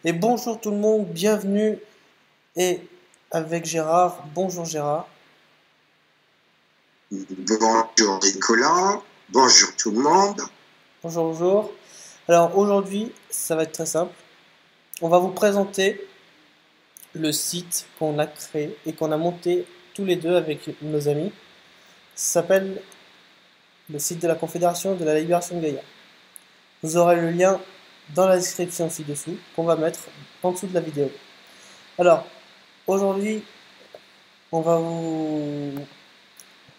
Et bonjour tout le monde, bienvenue et avec Gérard. Bonjour Gérard. Bonjour Nicolas, bonjour tout le monde. Bonjour, bonjour. Alors aujourd'hui, ça va être très simple. On va vous présenter le site qu'on a créé et qu'on a monté tous les deux avec nos amis. Ça s'appelle le site de la Confédération de la Libération de Gaïa. Vous aurez le lien dans la description ci-dessous qu'on va mettre en dessous de la vidéo. Alors, aujourd'hui, on va vous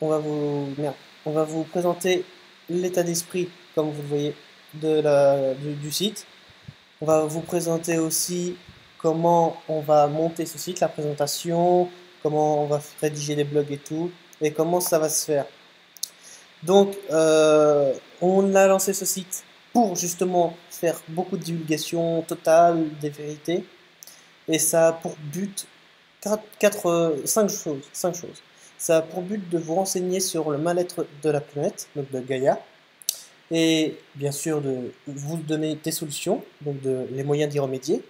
on va vous présenter l'état d'esprit, comme vous le voyez, du site. On va vous présenter aussi comment on va monter ce site, la présentation, comment on va rédiger les blogs et tout, et comment ça va se faire. Donc, on a lancé ce site pour justement faire beaucoup de divulgation totale des vérités, et ça a pour but 5 choses. 5 choses. Ça a pour but de vous renseigner sur le mal-être de la planète, donc de Gaïa, et bien sûr de vous donner des solutions, donc les moyens d'y remédier.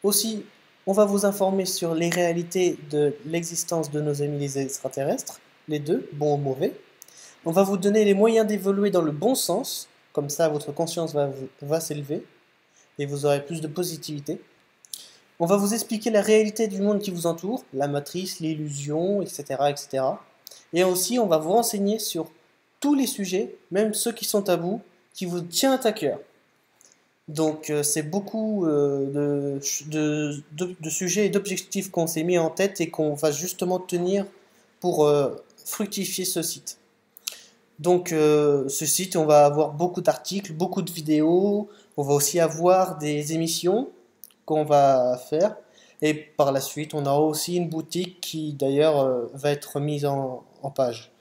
Aussi, on va vous informer sur les réalités de l'existence de nos amis les extraterrestres, les deux, bons ou mauvais. On va vous donner les moyens d'évoluer dans le bon sens, comme ça votre conscience va s'élever et vous aurez plus de positivité. On va vous expliquer la réalité du monde qui vous entoure, la matrice, l'illusion, etc., etc. Et aussi, on va vous renseigner sur tous les sujets, même ceux qui sont tabous, qui vous tiennent à cœur. Donc, c'est beaucoup de sujets et d'objectifs qu'on s'est mis en tête et qu'on va justement tenir pour fructifier ce site. Donc, ce site, on va avoir beaucoup d'articles, beaucoup de vidéos, on va aussi avoir des émissions qu'on va faire. Et par la suite, on aura aussi une boutique qui d'ailleurs va être mise en page.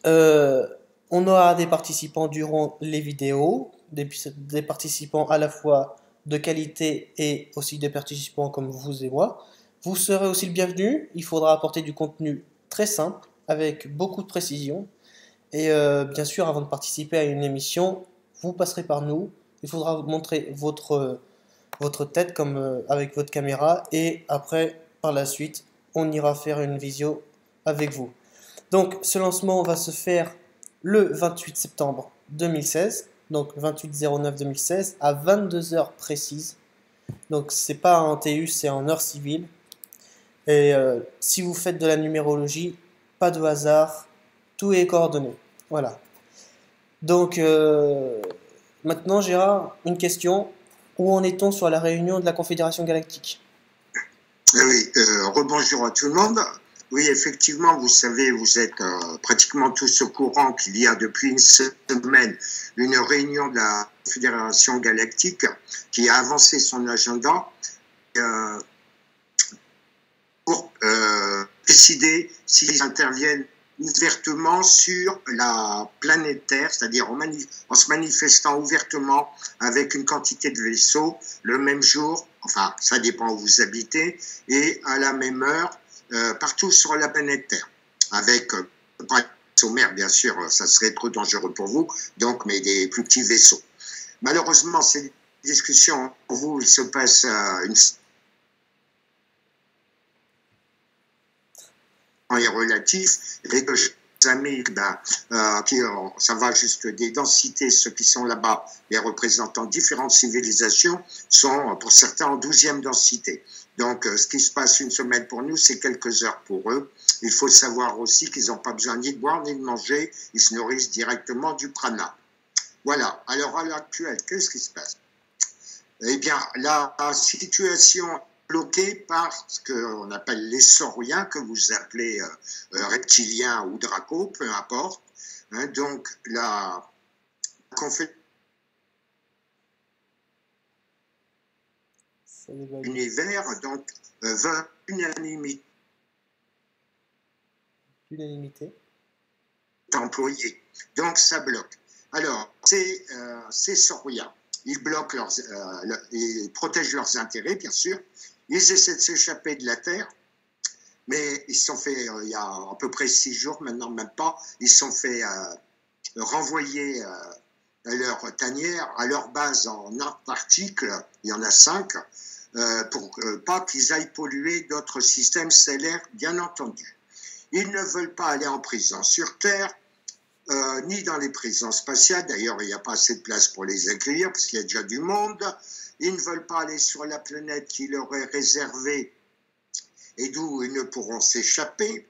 Euh, on aura des participants durant les vidéos, des participants à la fois de qualité et aussi des participants comme vous et moi. Vous serez aussi le bienvenu. Il faudra apporter du contenu très simple, avec beaucoup de précision. Et bien sûr, avant de participer à une émission, vous passerez par nous. Il faudra vous montrer votre tête comme avec votre caméra et après par la suite on ira faire une visio avec vous. Donc ce lancement va se faire le 28 septembre 2016, donc 28/09/2016 à 22 heures précises. Donc c'est pas en TU, c'est en heure civile. Et si vous faites de la numérologie, pas de hasard, tout est coordonné. Voilà. Donc maintenant Gérard, une question. Où en est-on sur la réunion de la Confédération Galactique? Oui, rebonjour à tout le monde. Oui, effectivement, vous savez, vous êtes pratiquement tous au courant qu'il y a depuis une semaine une réunion de la Fédération Galactique qui a avancé son agenda euh, pour décider s'ils interviennent ouvertement sur la planète Terre, c'est-à-dire en se manifestant ouvertement avec une quantité de vaisseaux le même jour, enfin ça dépend où vous habitez, et à la même heure partout sur la planète Terre, avec pas des vaisseaux mers bien sûr, ça serait trop dangereux pour vous, donc mais des plus petits vaisseaux. Malheureusement, ces discussions pour vous, il se passe une est relatif et que amis, ça va juste des densités, ceux qui sont là-bas, les représentants de différentes civilisations, sont pour certains en 12e densité. Donc, ce qui se passe une semaine pour nous, c'est quelques heures pour eux. Il faut savoir aussi qu'ils n'ont pas besoin ni de boire ni de manger, ils se nourrissent directement du prana. Voilà. Alors, à l'heure actuelle, qu'est-ce qui se passe? Eh bien, la situation bloquée par ce qu'on appelle les sauriens, que vous appelez reptiliens ou dracos, peu importe. Hein, donc, la conférence univers donc, veut unanimité employée. Donc, ça bloque. Alors, ces sauriens, ils bloquent ils protègent leurs intérêts, bien sûr. Ils essaient de s'échapper de la Terre, mais ils se sont fait, il y a à peu près 6 jours, maintenant même pas, ils se sont fait renvoyer à leur tanière, à leur base en Antarctique, il y en a 5, pour pas qu'ils aillent polluer d'autres systèmes stellaires, bien entendu. Ils ne veulent pas aller en prison sur Terre, ni dans les prisons spatiales. D'ailleurs, il n'y a pas assez de place pour les accueillir, parce qu'il y a déjà du monde. Ils ne veulent pas aller sur la planète qui leur est réservée et d'où ils ne pourront s'échapper,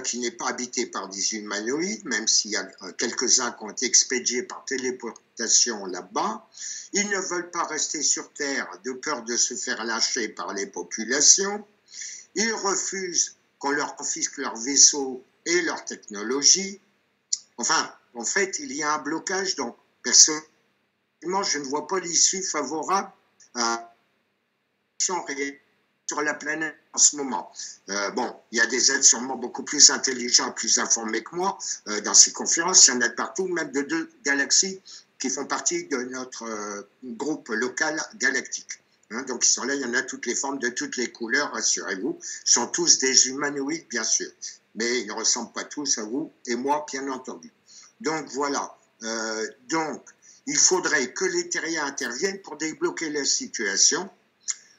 qui n'est pas habitée par des humanoïdes, même s'il y a quelques-uns qui ont été expédiés par téléportation là-bas. Ils ne veulent pas rester sur Terre de peur de se faire lâcher par les populations. Ils refusent qu'on leur confisque leurs vaisseaux et leur technologie. Enfin, en fait, il y a un blocage, donc personnellement, je ne vois pas l'issue favorable à sur la planète en ce moment. Bon, il y a des êtres sûrement beaucoup plus intelligents, plus informés que moi dans ces conférences. Il y en a de partout, même de 2 galaxies qui font partie de notre groupe local galactique. Hein, donc ils sont là, il y en a toutes les formes, de toutes les couleurs, rassurez-vous. Ils sont tous des humanoïdes, bien sûr, mais ils ne ressemblent pas tous à vous et moi, bien entendu. Donc voilà. Donc, il faudrait que les terriens interviennent pour débloquer la situation,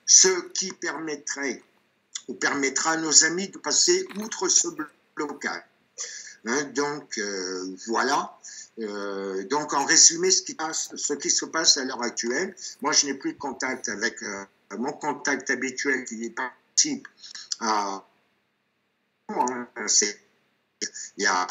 ce qui permettrait ou permettra à nos amis de passer outre ce blocage. Hein, donc voilà. Donc en résumé, ce qui se passe à l'heure actuelle, moi je n'ai plus de contact avec mon contact habituel qui participe à... Il y a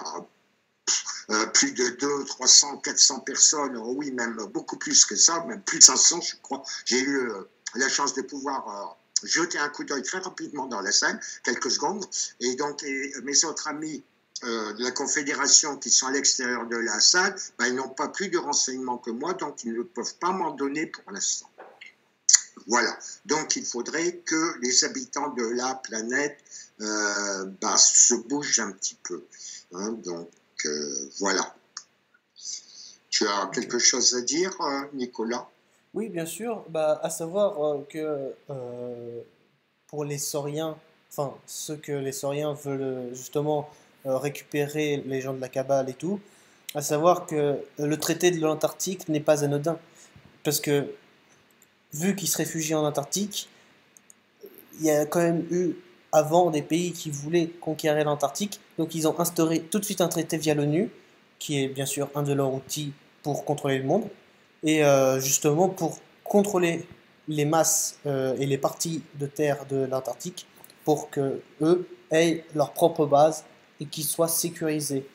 plus de 200, 300, 400 personnes, oui, même beaucoup plus que ça, même plus de 500, je crois. J'ai eu la chance de pouvoir jeter un coup d'œil très rapidement dans la salle, quelques secondes, et donc mes autres amis de la Confédération qui sont à l'extérieur de la salle, ben, ils n'ont pas plus de renseignements que moi, donc ils ne peuvent pas m'en donner pour l'instant. Voilà, donc il faudrait que les habitants de la planète se bougent un petit peu. Hein, donc voilà. Tu as quelque chose à dire, Nicolas? Oui, bien sûr. Bah, à savoir que pour les sauriens, enfin, ceux que les sauriens veulent justement récupérer les gens de la Kabbale et tout, à savoir que le traité de l'Antarctique n'est pas anodin. Parce que, vu qu'ils se réfugient en Antarctique, il y a quand même eu avant des pays qui voulaient conquérir l'Antarctique, donc ils ont instauré tout de suite un traité via l'ONU, qui est bien sûr un de leurs outils pour contrôler le monde, et justement pour contrôler les masses et les parties de terre de l'Antarctique, pour que eux aient leur propre base et qu'ils soient sécurisés.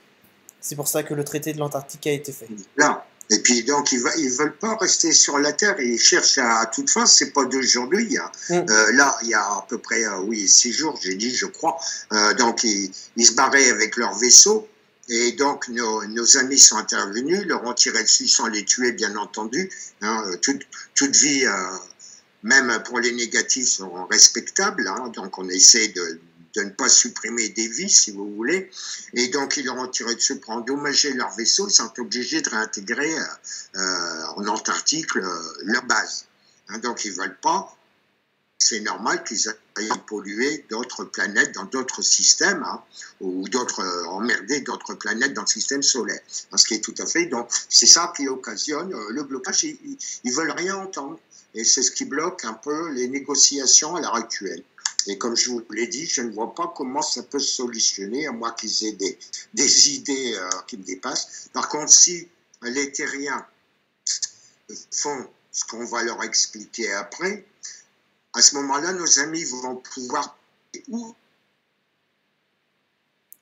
C'est pour ça que le traité de l'Antarctique a été fait. Là. Et puis donc ils veulent pas rester sur la Terre, ils cherchent à toute fin, c'est pas d'aujourd'hui. Hein. Là, il y a à peu près 6 jours, j'ai dit, je crois. Donc ils se barraient avec leur vaisseau. Et donc nos amis sont intervenus, leur ont tiré dessus sans les tuer, bien entendu. Hein, toute vie, même pour les négatifs, sont respectables. Hein, donc on essaie de ne pas supprimer des vies, si vous voulez. Et donc, ils leur ont tiré dessus pour endommager leur vaisseau. Ils sont obligés de réintégrer en Antarctique leur base. Hein, donc, ils ne veulent pas. C'est normal qu'ils aillent polluer d'autres planètes dans d'autres systèmes, hein, ou emmerder d'autres planètes dans le système solaire. Hein, ce qui est tout à fait... Donc, c'est ça qui occasionne le blocage. Ils ne veulent rien entendre. Et c'est ce qui bloque un peu les négociations à l'heure actuelle. Et comme je vous l'ai dit, je ne vois pas comment ça peut se solutionner, à moins qu'ils aient des idées qui me dépassent. Par contre, si les terriens font ce qu'on va leur expliquer après, à ce moment-là, nos amis vont pouvoir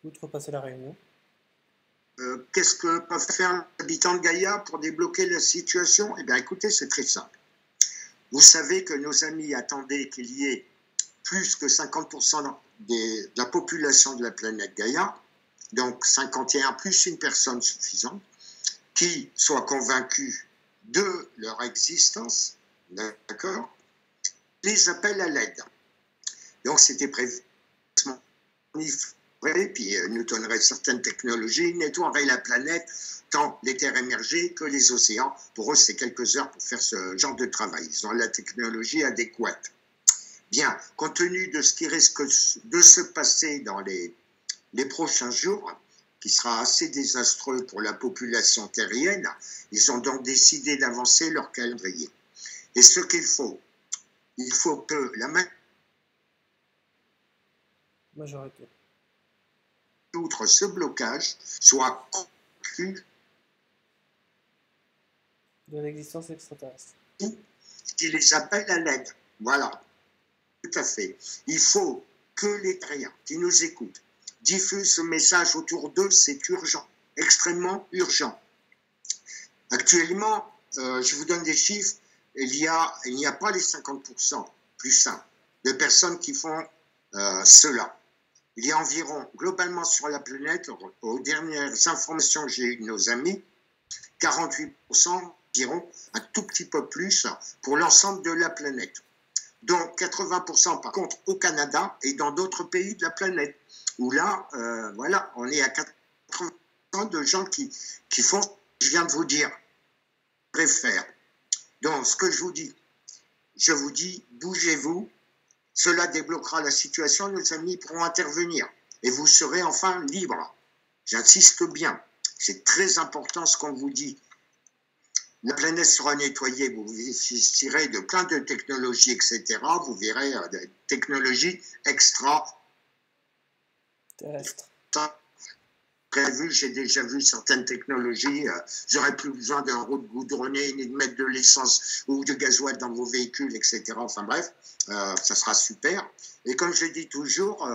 outrepasser la réunion. Qu'est-ce que peuvent faire les habitants de Gaïa pour débloquer la situation? Eh bien, écoutez, c'est très simple. Vous savez que nos amis attendaient qu'il y ait plus que 50% de la population de la planète Gaïa, donc 51 plus une personne suffisante, qui soit convaincue de leur existence, d'accord, les appels à l'aide. Donc c'était prévu, puis nous donnerait certaines technologies, nettoierait la planète, tant les terres émergées que les océans. Pour eux, c'est quelques heures pour faire ce genre de travail. Ils ont la technologie adéquate. Bien, compte tenu de ce qui risque de se passer dans les prochains jours, qui sera assez désastreux pour la population terrienne. Ils ont donc décidé d'avancer leur calendrier. Et ce qu'il faut que la majorité outre ce blocage soit convaincue de l'existence extraterrestre. Qui les appelle à l'aide. Voilà, tout à fait. Il faut que les terriens qui nous écoutent diffusent ce message autour d'eux, c'est urgent, extrêmement urgent. Actuellement, je vous donne des chiffres, il n'y a pas les 50%, plus simple, de personnes qui font cela. Il y a environ, globalement sur la planète, aux dernières informations que j'ai eues de nos amis, 48%, diront un tout petit peu plus pour l'ensemble de la planète. Donc 80% par contre au Canada et dans d'autres pays de la planète, où là, voilà, on est à 80% de gens qui font ce que je viens de vous dire, préfèrent. Donc ce que je vous dis, bougez-vous, cela débloquera la situation, nos amis pourront intervenir et vous serez enfin libres. J'insiste bien, c'est très important ce qu'on vous dit. La planète sera nettoyée, vous bénéficierez de plein de technologies, etc. Vous verrez des technologies terrestre. Prévues. J'ai déjà vu certaines technologies. J'aurais plus besoin d'un route goudronnée, ni de mettre de l'essence ou du gasoil dans vos véhicules, etc. Enfin bref, ça sera super. Et comme je dis toujours,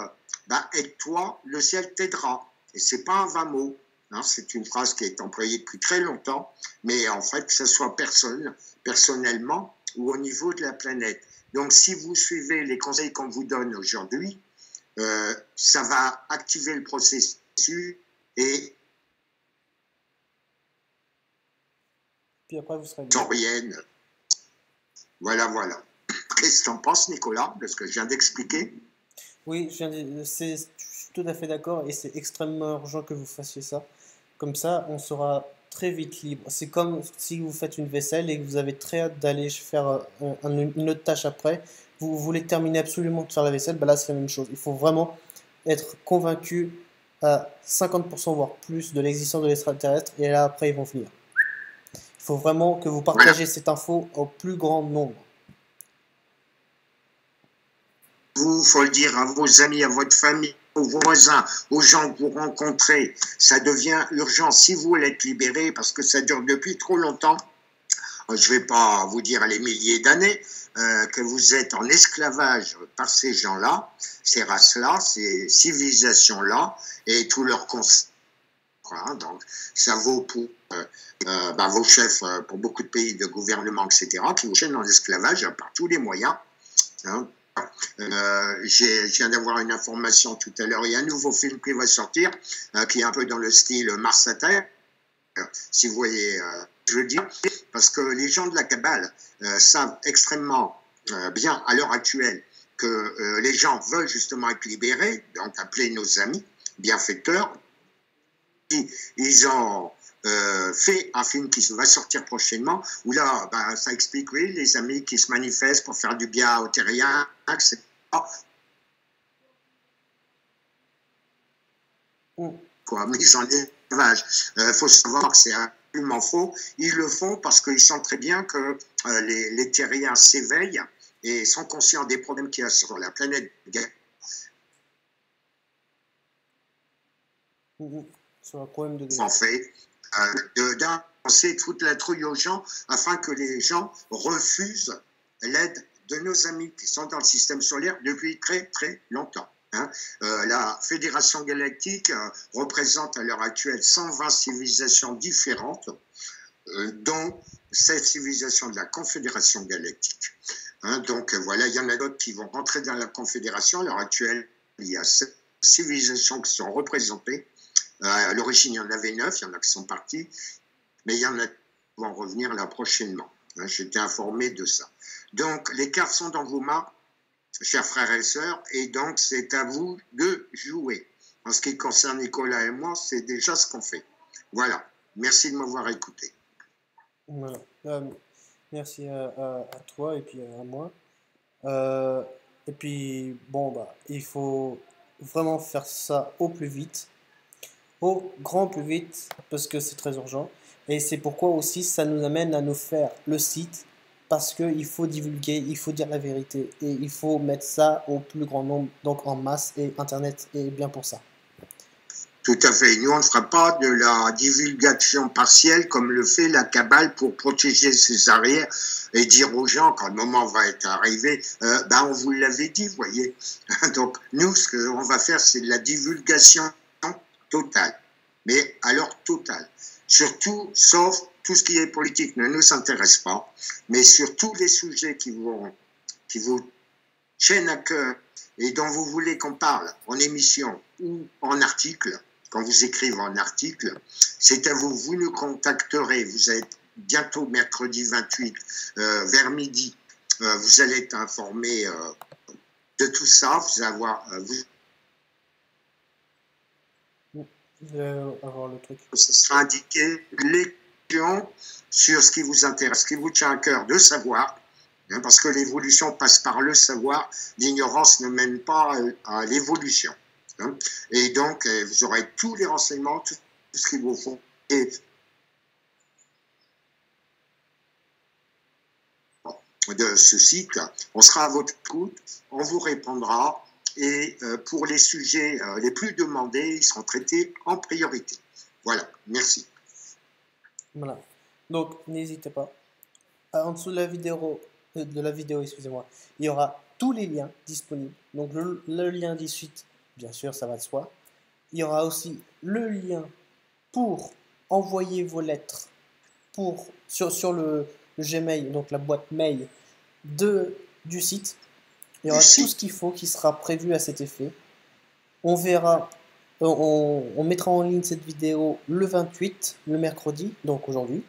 aide-toi, le ciel t'aidera. Et c'est pas un vain mot. Hein, c'est une phrase qui est employée depuis très longtemps, mais en fait, que ce soit personnellement ou au niveau de la planète. Donc, si vous suivez les conseils qu'on vous donne aujourd'hui, ça va activer le processus et puis après, vous serez bien. Voilà. Qu'est-ce que tu en penses, Nicolas, de ce que je viens d'expliquer? Oui, je suis tout à fait d'accord et c'est extrêmement urgent que vous fassiez ça. Comme ça, on sera très vite libre. C'est comme si vous faites une vaisselle et que vous avez très hâte d'aller faire une autre tâche après. Vous voulez terminer absolument de faire la vaisselle, là c'est la même chose. Il faut vraiment être convaincu à 50% voire plus de l'existence de l'extraterrestre et là après ils vont venir. Il faut vraiment que vous partagez cette info au plus grand nombre. Il faut le dire à vos amis, à votre famille, aux voisins, aux gens que vous rencontrez. Ça devient urgent si vous voulez être libéré, parce que ça dure depuis trop longtemps. Je ne vais pas vous dire les milliers d'années que vous êtes en esclavage par ces gens-là, ces races-là, ces civilisations-là, et tous leurs conseils. Voilà, donc ça vaut pour vos chefs, pour beaucoup de pays de gouvernement, etc., qui vous chaînent en esclavage par tous les moyens. Hein. Je viens d'avoir une information tout à l'heure. Il y a un nouveau film qui va sortir, qui est un peu dans le style Mars à Terre, si vous voyez, je veux dire, parce que les gens de la Kabbale savent extrêmement bien à l'heure actuelle que les gens veulent justement être libérés, donc appeler nos amis bienfaiteurs. Ils ont fait un film qui va sortir prochainement, où là, ça explique, oui, les amis qui se manifestent pour faire du bien aux terriens, etc. Quoi, mise en élevage. Il faut savoir que c'est absolument faux. Ils le font parce qu'ils sentent très bien que les terriens s'éveillent et sont conscients des problèmes qu'il y a sur la planète. Sur un problème de En fait, d'avancer, de foutre la trouille aux gens afin que les gens refusent l'aide de nos amis qui sont dans le système solaire depuis très très longtemps. Hein. La Fédération galactique représente à l'heure actuelle 120 civilisations différentes, dont cette civilisation de la Confédération galactique. Hein, donc voilà, il y en a d'autres qui vont rentrer dans la Confédération. À l'heure actuelle, il y a 7 civilisations qui sont représentées. À l'origine, il y en avait 9, il y en a qui sont partis, mais il y en a qui vont revenir là prochainement. Hein, j'étais informé de ça. Donc, les cartes sont dans vos mains, chers frères et sœurs, et donc c'est à vous de jouer. En ce qui concerne Nicolas et moi, c'est déjà ce qu'on fait. Voilà. Merci de m'avoir écouté. Voilà. Merci à toi et puis à moi. Et puis, bon, il faut vraiment faire ça au plus vite. au grand plus vite parce que c'est très urgent. Et c'est pourquoi aussi ça nous amène à nous faire le site parce qu'il faut divulguer, il faut dire la vérité et il faut mettre ça au plus grand nombre, donc en masse, et Internet est bien pour ça. Tout à fait. Nous, on ne fera pas de la divulgation partielle comme le fait la cabale pour protéger ses arrières et dire aux gens, quand le moment va être arrivé, on vous l'avait dit, vous voyez. Donc, nous, ce qu'on va faire, c'est de la divulgation totale. Mais alors totale. Surtout, sauf tout ce qui est politique ne nous intéresse pas, mais sur tous les sujets qui vous tiennent à cœur et dont vous voulez qu'on parle en émission ou en article, quand vous écrivez en article, c'est à vous, vous nous contacterez, vous êtes bientôt mercredi 28 vers midi, vous allez être informé de tout ça, vous allez avoir... avoir le truc. Ce sera indiqué les questions sur ce qui vous intéresse, ce qui vous tient à cœur de savoir, hein, parce que l'évolution passe par le savoir, l'ignorance ne mène pas à l'évolution. Hein, et donc, vous aurez tous les renseignements, tout ce qu'il vous faut. Et de ce site, on sera à votre écoute, on vous répondra. Et pour les sujets les plus demandés, ils seront traités en priorité. Voilà, merci. Voilà. Donc, n'hésitez pas. En dessous de la vidéo, excusez-moi, il y aura tous les liens disponibles. Donc, le lien de suite, bien sûr, ça va de soi. Il y aura aussi le lien pour envoyer vos lettres sur le Gmail, donc la boîte mail du site. Il y aura tout ce qu'il faut qui sera prévu à cet effet. On verra, on mettra en ligne cette vidéo le 28, le mercredi, donc aujourd'hui.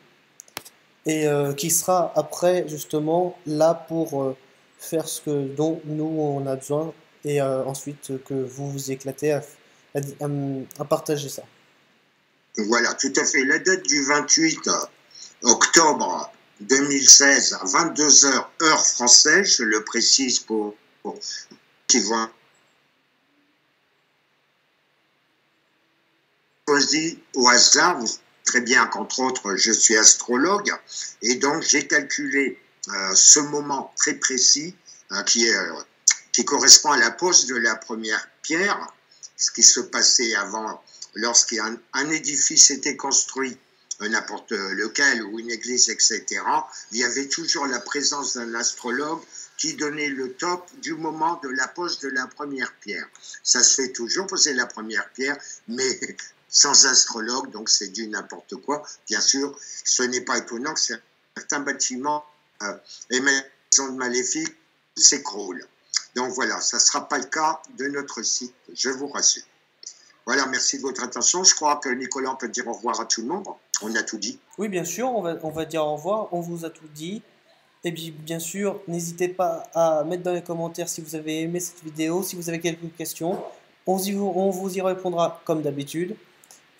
Et qui sera après justement là pour faire dont nous on a besoin. Et ensuite que vous vous éclatez à partager ça. Voilà, tout à fait. La date du 28 octobre 2016 à 22h heure française, je le précise pour qui vont choisi au hasard. Vous savez très bien qu'entre autres, je suis astrologue et donc j'ai calculé ce moment très précis qui correspond à la pose de la première pierre, ce qui se passait avant lorsqu'un édifice était construit, n'importe lequel, ou une église, etc., il y avait toujours la présence d'un astrologue qui donnait le top du moment de la pose de la première pierre. Ça se fait toujours, poser la première pierre, mais sans astrologue, donc c'est du n'importe quoi. Bien sûr, ce n'est pas étonnant que certains bâtiments et maisons de maléfiques s'écroulent. Donc voilà, ça ne sera pas le cas de notre site, je vous rassure. Voilà, merci de votre attention. Je crois que Nicolas peut dire au revoir à tout le monde. On a tout dit. Oui, bien sûr, on va dire au revoir. On vous a tout dit. Et puis, bien sûr, n'hésitez pas à mettre dans les commentaires si vous avez aimé cette vidéo, si vous avez quelques questions. On vous y répondra comme d'habitude.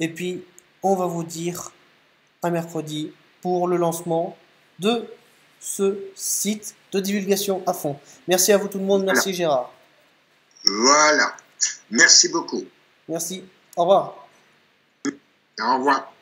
Et puis, on va vous dire à mercredi pour le lancement de ce site de divulgation à fond. Merci à vous tout le monde. Merci Gérard. Voilà. Merci beaucoup. Merci. Au revoir. Au revoir.